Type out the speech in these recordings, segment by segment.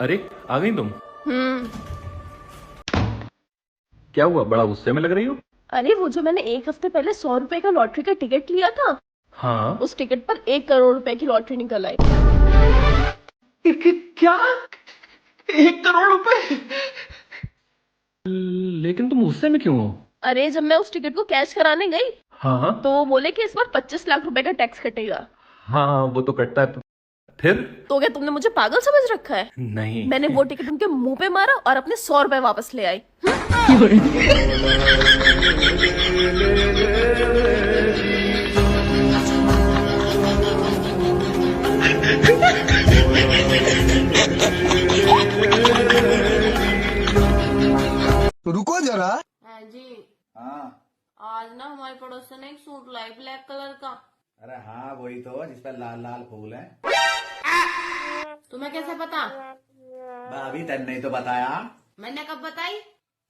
अरे आ गई तुम। हम्म। क्या हुआ, बड़ा गुस्से में लग रही हो। अरे वो जो मैंने एक हफ्ते पहले 100 रुपए का लॉटरी का टिकट लिया था, हाँ। उस टिकट पर 1 करोड़ रुपए की लॉटरी निकल आई। क्या, 1 करोड़ रुपए? लेकिन तुम गुस्से में क्यों हो? अरे जब मैं उस टिकट को कैश कराने गई हाँ तो वो बोले कि इस बार 25 लाख रुपए का टैक्स कटेगा। हाँ, वो तो कटता है। फिर? तो क्या तुमने मुझे पागल समझ रखा है? नहीं। मैंने वो टिकट उनके मुंह पे मारा और अपने 100 रुपए वापस ले आई। रुको जरा। है जी। हाँ। आज ना हमारे पड़ोस ने एक सूट लाई ब्लैक कलर का। अरे हाँ, वही तो जिसपे लाल लाल फूल है। तुम्हें कैसे पता? भाभी तन नहीं तो बताया। मैंने कब बताई?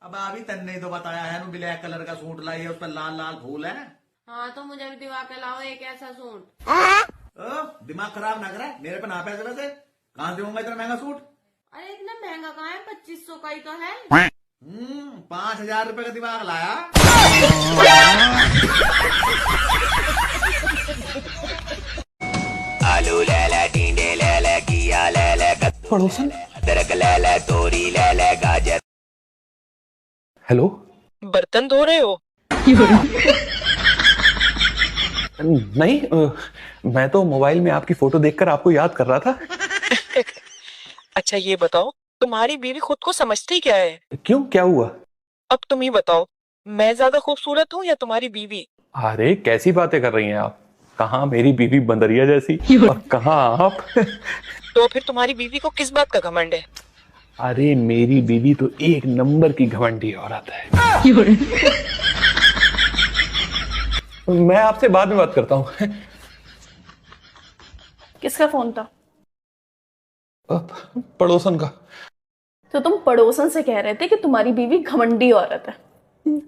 अब भाभी तन नहीं तो बताया है, ब्लैक कलर का सूट लाई है, उस पर लाल लाल फूल है। हाँ तो मुझे भी दिवा के लाओ एक ऐसा सूट। दिमाग खराब ना करे, मेरे पे ना पैसे वैसे कहाँ से दूंगा इतना महंगा सूट। अरे इतना महंगा कहाँ है, 2500 का ही तो है। 5,000 रुपए का दिमाग लाया। आलू ले ले, टिंडे ले ले, घिया ले ले, पड़ोसन। अदरक ले ले, तोरी ले ले, गाजर। हेलो। बर्तन धो रहे हो? नहीं, मैं तो मोबाइल में आपकी फोटो देखकर आपको याद कर रहा था। अच्छा ये बताओ, तुम्हारी बीवी खुद को समझती क्या है? क्यों, क्या हुआ? अब तुम ही बताओ, मैं ज्यादा खूबसूरत हूँ या तुम्हारी बीवी? अरे कैसी बातें कर रही हैं आप? कहाँ मेरी बीवी बंदरिया जैसी और कहाँ आप। तो फिर तुम्हारी बीवी को किस बात का घमंड है? अरे मेरी बीवी तो एक नंबर की घमंडी औरत है। मैं आपसे बाद में बात करता हूँ। किसका फोन था? पड़ोसन का। तो तुम पड़ोसन से कह रहे थे कि तुम्हारी बीवी घमंडी औरत है,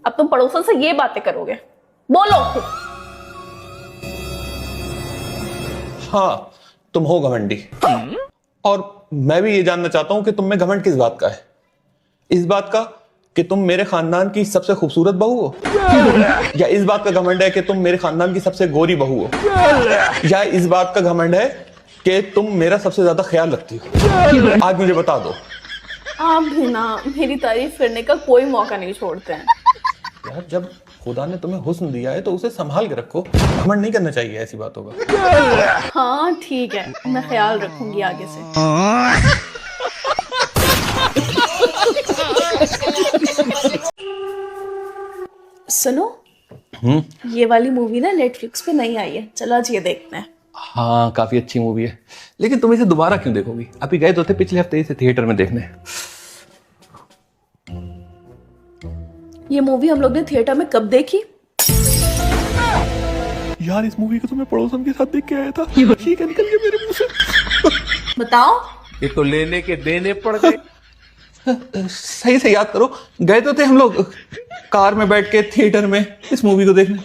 अब तुम पड़ोसन से ये बातें करोगे? बोलो। हाँ, तुम हो घमंडी। और मैं भी ये जानना चाहता हूं कि तुम में घमंड किस बात का है। इस बात का कि तुम मेरे खानदान की सबसे खूबसूरत बहू हो, या इस बात का घमंड है कि तुम मेरे खानदान की सबसे गोरी बहू हो, या इस बात का घमंड है कि तुम मेरा सबसे ज्यादा ख्याल रखती हो? आज मुझे बता दो। आप भी ना मेरी तारीफ करने का कोई मौका नहीं छोड़ते हैं। यार, जब खुदा ने तुम्हें हुस्न दिया है तो उसे संभाल के रखो, घमंड नहीं करना चाहिए ऐसी बातों का। हाँ ठीक है, मैं ख्याल रखूंगी आगे से। सुनो, ये वाली मूवी ना नेटफ्लिक्स पे नहीं आई है, चलो आज ये देखते हैं। हाँ, काफी अच्छी मूवी है, लेकिन तुम इसे दोबारा क्यों देखोगी? अभी गए तो थे पिछले हफ्ते इसे थिएटर में देखने। ये मूवी हम लोग ने थिएटर में कब देखी? यार, इस मूवी को तो मैं पड़ोसन के साथ देख के आया था। ठीक है, निकल गया मेरे मुंह से। बताओ। ये तो लेने के देने पड़ गए। सही से याद करो, गए तो थे हम लोग कार में बैठ के थिएटर में इस मूवी को देखने।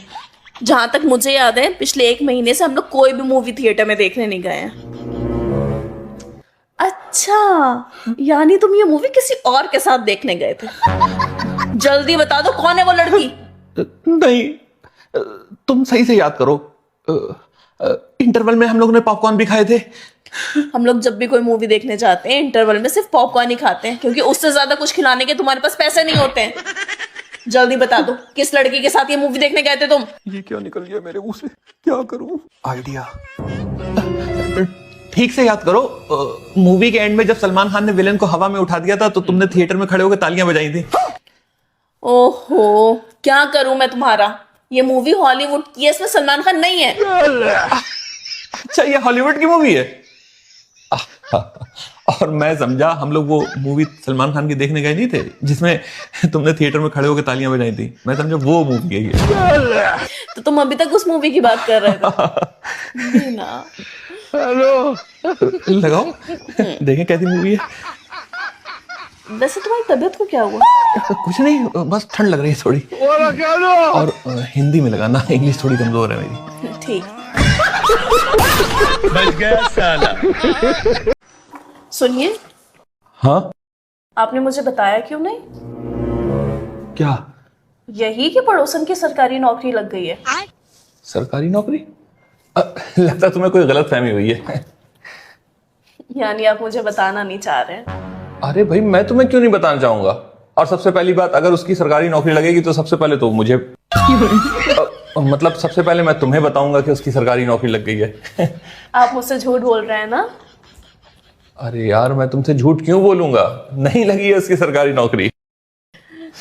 जहां तक मुझे याद है, पिछले 1 महीने से हम लोग कोई भी मूवी थिएटर में देखने नहीं गए हैं। अच्छा, यानी तुम ये मूवी किसी और के साथ देखने गए थे? जल्दी बता दो, कौन है वो लड़की? नहीं, तुम सही से याद करो। इंटरवल में हम लोग ने पॉपकॉर्न भी खाए थे। हम लोग जब भी कोई मूवी देखने जाते हैं, इंटरवल में सिर्फ पॉपकॉर्न ही खाते हैं, क्योंकि उससे ज्यादा कुछ खिलाने के तुम्हारे पास पैसे नहीं होते हैं। जल्दी बता दो, किस लड़की के साथ ये मूवी देखने गए थे तुम? ये क्या निकल गया मेरे मुंह से, क्या करूं? आइडिया। ठीक से याद करो, मूवी के एंड में जब सलमान खान ने विलेन को हवा में उठा दिया था तो तुमने थिएटर में खड़े होकर तालियां बजाई थी। ओहो, क्या करूं मैं तुम्हारा? ये मूवी हॉलीवुड की है, इसमें सलमान खान नहीं है। अच्छा, ये हॉलीवुड की मूवी है? और मैं समझा हम लोग वो मूवी सलमान खान की देखने गए नहीं थे जिसमें तुमने थिएटर में खड़े होकर तालियां बजाई थी। मैं समझा वो मूवी है ये। तो तुम अभी तक उस मूवी की बात कर रहे थे ना? हेलो, लगाओ देखें कैसी मूवी है। वैसे तुम्हारी तबीयत को क्या हुआ? कुछ नहीं, बस ठंड लग रही है थोड़ी। और हिंदी में लगाना, इंग्लिश थोड़ी कमजोर है मेरी। ठीक। बच गया साला। सुनिए। हाँ आपने मुझे बताया क्यों नहीं? क्या? यही कि पड़ोसन की सरकारी नौकरी लग गई है। सरकारी नौकरी? लगता है तुम्हें कोई गलत फहमी हुई है। यानी आप मुझे बताना नहीं चाह रहे हैं? अरे भाई मैं तुम्हें क्यों नहीं बताना चाहूंगा। और सबसे पहली बात, अगर उसकी सरकारी नौकरी लगेगी तो सबसे पहले तो मुझे मतलब सबसे पहले मैं तुम्हें बताऊंगा कि उसकी सरकारी नौकरी लग गई है। आप मुझसे झूठ बोल रहे हैं ना? अरे यार मैं तुमसे झूठ क्यों बोलूंगा, नहीं लगी है उसकी सरकारी नौकरी।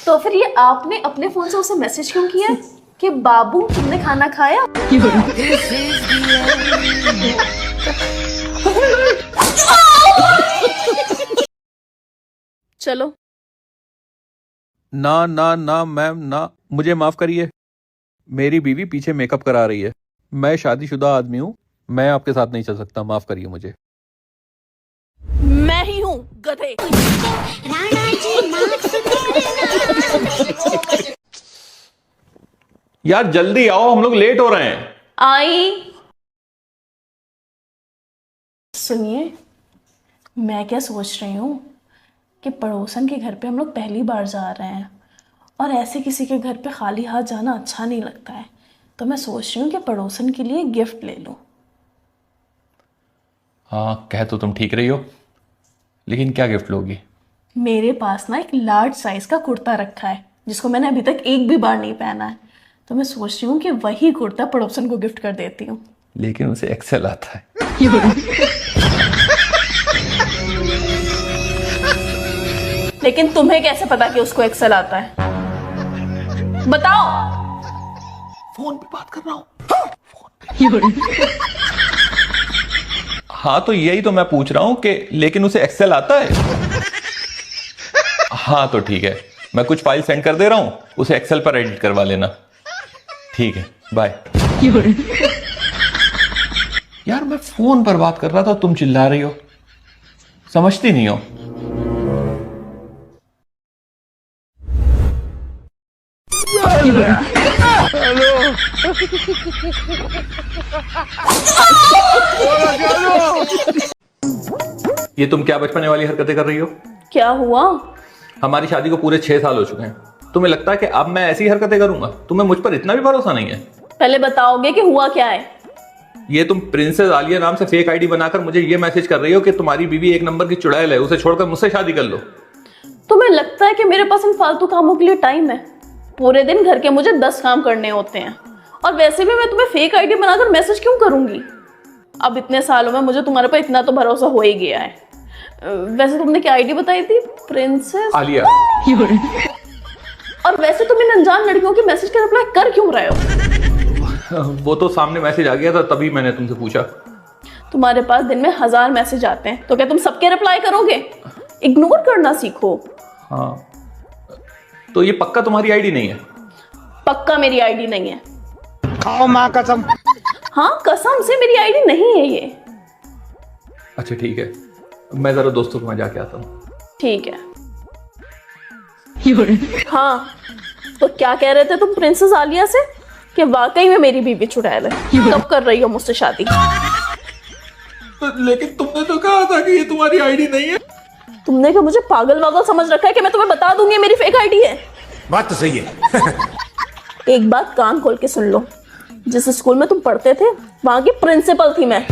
तो फिर ये आपने अपने फोन से उसे मैसेज क्यों किया कि बाबू तुमने खाना खाया? चलो। ना ना ना मैम ना, मुझे माफ करिए, मेरी बीवी पीछे मेकअप करा रही है। मैं शादीशुदा आदमी हूँ, मैं आपके साथ नहीं चल सकता, माफ करिए मुझे। मैं ही हूँ गधे। यार जल्दी आओ, हम लोग लेट हो रहे हैं। आई। सुनिए, मैं क्या सोच रही हूँ कि पड़ोसन के घर पे हम लोग पहली बार जा रहे हैं और ऐसे किसी के घर पे खाली हाथ जाना अच्छा नहीं लगता है, तो मैं सोच रही हूँ कि पड़ोसन के लिए गिफ्ट ले लूँ। हाँ कह तो तुम ठीक रही हो, लेकिन क्या गिफ्ट लोगी? मेरे पास ना एक लार्ज साइज का कुर्ता रखा है जिसको मैंने अभी तक एक भी बार नहीं पहना है, तो मैं सोच रही हूँ कि वही कुर्ता पड़ोसन को गिफ्ट कर देती हूँ। लेकिन उसे एक्सेल आता है। लेकिन तुम्हें कैसे पता कि उसको एक्सेल आता है? बताओ। फोन पे बात कर रहा हूँ। हाँ तो यही तो मैं पूछ रहा हूं कि लेकिन उसे एक्सेल आता है? हाँ तो ठीक है, मैं कुछ फाइल सेंड कर दे रहा हूं, उसे एक्सेल पर एडिट करवा लेना। ठीक है, बाय। यार मैं फोन पर बात कर रहा था, तुम चिल्ला रही हो, समझती नहीं हो। ये तुम क्या बचपने वाली हरकतें कर रही हो? क्या हुआ? हमारी शादी को पूरे 6 साल हो चुके हैं, तुम्हें लगता है कि अब मैं ऐसी हरकतें करूंगा? तुम्हें मुझ पर इतना भी भरोसा नहीं है? पहले बताओगे कि हुआ क्या है? ये तुम प्रिंसेस आलिया नाम से फेक आईडी बनाकर मुझे ये मैसेज कर रही हो कि तुम्हारी बीवी एक नंबर की चुड़ैल है, उसे छोड़कर मुझसे शादी कर लो। तुम्हें लगता है कि मेरे पास इन फालतू कामों के लिए टाइम है? पूरे दिन घर के मुझे 10 काम करने होते हैं, और वैसे भी मैं तुम्हें फेक आईडी बनाकर मैसेज क्यों करूंगी? अब इतने सालों में मुझे तुम्हारे पर इतना तो भरोसा हो ही गया है। वैसे तुमने क्या आईडी बताई थी? प्रिंसेस आलिया। और वैसे तुम इन अनजान लड़कियों के मैसेज का रिप्लाई कर क्यों रहे हो? वो तो सामने मैसेज आ गया था, तभी मैंने तुमसे पूछा। तुम्हारे पास दिन में 1000 मैसेज आते हैं, तो क्या तुम सबके रिप्लाई करोगे? इग्नोर करना सीखो। हाँ तो ये पक्का तुम्हारी आईडी नहीं है? पक्का मेरी आईडी नहीं है। खाओ माँ कसम। हाँ कसम से मेरी आईडी नहीं है ये। अच्छा ठीक है, मैं जरा दोस्तों के वहां जाके आता हूँ। ठीक है। हाँ तो क्या कह रहे थे तुम प्रिंसेस आलिया से कि वाकई में मेरी बीवी चुड़ैल है? कब कर रही हो मुझसे शादी? लेकिन तुमने तो कहा था कि ये तुम्हारी आईडी नहीं है। तुमने क्या मुझे पागल वागल समझ रखा है कि मैं तुम्हें बता दूंगी मेरी फेक आईडी है? बात तो सही है। एक बात कान खोल के सुन लो, जिस स्कूल में तुम पढ़ते थे वहां की प्रिंसिपल थी मैं।